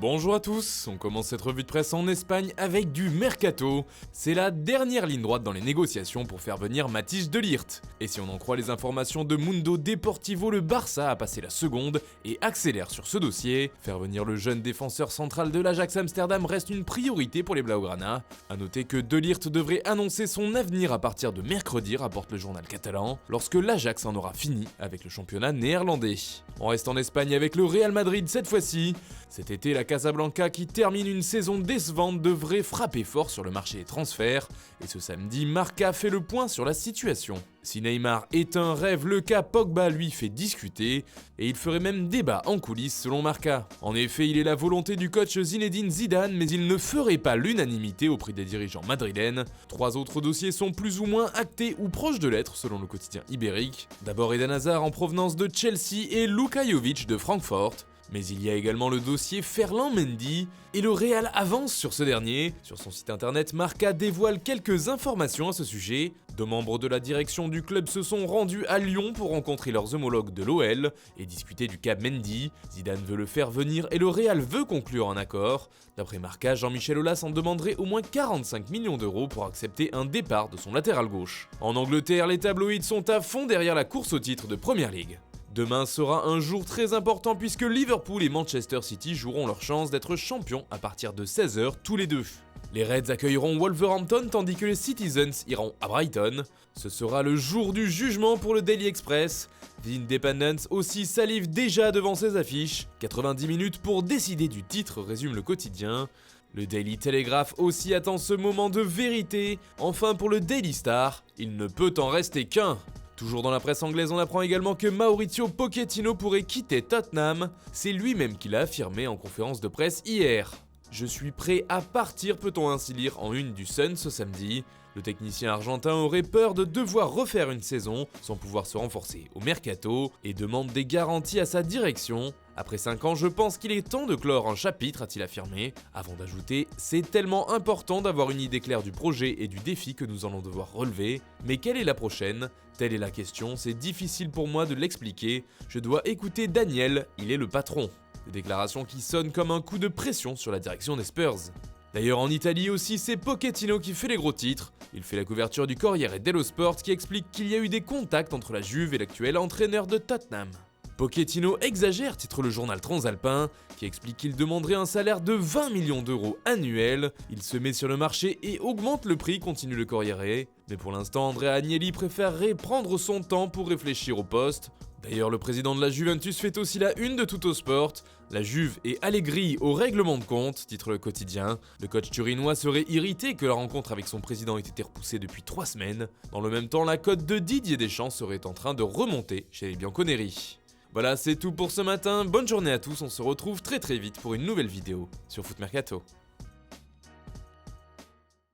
Bonjour à tous, on commence cette revue de presse en Espagne avec du Mercato. C'est la dernière ligne droite dans les négociations pour faire venir Matthijs de Ligt. Et si on en croit les informations de Mundo Deportivo, le Barça a passé la seconde et accélère sur ce dossier. Faire venir le jeune défenseur central de l'Ajax Amsterdam reste une priorité pour les Blaugrana. A noter que de Ligt devrait annoncer son avenir à partir de mercredi, rapporte le journal catalan, lorsque l'Ajax en aura fini avec le championnat néerlandais. On reste en Espagne avec le Real Madrid cette fois-ci. Cet été, la Casablanca, qui termine une saison décevante, devrait frapper fort sur le marché des transferts. Et ce samedi, Marca fait le point sur la situation. Si Neymar est un rêve, le cas Pogba lui fait discuter. Et il ferait même débat en coulisses selon Marca. En effet, il est la volonté du coach Zinedine Zidane, mais il ne ferait pas l'unanimité auprès des dirigeants madrilènes. 3 autres dossiers sont plus ou moins actés ou proches de l'être selon le quotidien ibérique. D'abord Eden Hazard en provenance de Chelsea et Luka Jovic de Francfort. Mais il y a également le dossier Ferland Mendy, et le Real avance sur ce dernier. Sur son site internet, Marca dévoile quelques informations à ce sujet. 2 membres de la direction du club se sont rendus à Lyon pour rencontrer leurs homologues de l'OL et discuter du cas Mendy. Zidane veut le faire venir et le Real veut conclure un accord. D'après Marca, Jean-Michel Aulas en demanderait au moins 45 millions d'euros pour accepter un départ de son latéral gauche. En Angleterre, les tabloïds sont à fond derrière la course au titre de Premier League. Demain sera un jour très important puisque Liverpool et Manchester City joueront leur chance d'être champions à partir de 16h tous les deux. Les Reds accueilleront Wolverhampton tandis que les Citizens iront à Brighton. Ce sera le jour du jugement pour le Daily Express. The Independent aussi salive déjà devant ses affiches. 90 minutes pour décider du titre, résume le quotidien. Le Daily Telegraph aussi attend ce moment de vérité. Enfin pour le Daily Star, il ne peut en rester qu'un. Toujours dans la presse anglaise, on apprend également que Mauricio Pochettino pourrait quitter Tottenham. C'est lui-même qui l'a affirmé en conférence de presse hier. Je suis prêt à partir, peut-on ainsi lire en une du Sun ce samedi. Le technicien argentin aurait peur de devoir refaire une saison sans pouvoir se renforcer au mercato et demande des garanties à sa direction. Après 5 ans, je pense qu'il est temps de clore un chapitre, a-t-il affirmé, avant d'ajouter « C'est tellement important d'avoir une idée claire du projet et du défi que nous allons devoir relever, mais quelle est la prochaine ? Telle est la question, c'est difficile pour moi de l'expliquer, je dois écouter Daniel, il est le patron ». Des déclarations qui sonnent comme un coup de pression sur la direction des Spurs. D'ailleurs en Italie aussi, c'est Pochettino qui fait les gros titres. Il fait la couverture du Corriere dello Sport qui explique qu'il y a eu des contacts entre la Juve et l'actuel entraîneur de Tottenham. Pochettino exagère, titre le journal Transalpin, qui explique qu'il demanderait un salaire de 20 millions d'euros annuels. Il se met sur le marché et augmente le prix, continue le Corriere. Mais pour l'instant, Andrea Agnelli préférerait prendre son temps pour réfléchir au poste. D'ailleurs, le président de la Juventus fait aussi la une de Tuttosport. La Juve et Allegri au règlement de compte, titre le quotidien. Le coach turinois serait irrité que la rencontre avec son président ait été repoussée depuis 3 semaines. Dans le même temps, la cote de Didier Deschamps serait en train de remonter chez les Bianconeri. Voilà, c'est tout pour ce matin. Bonne journée à tous, on se retrouve très vite pour une nouvelle vidéo sur Foot Mercato.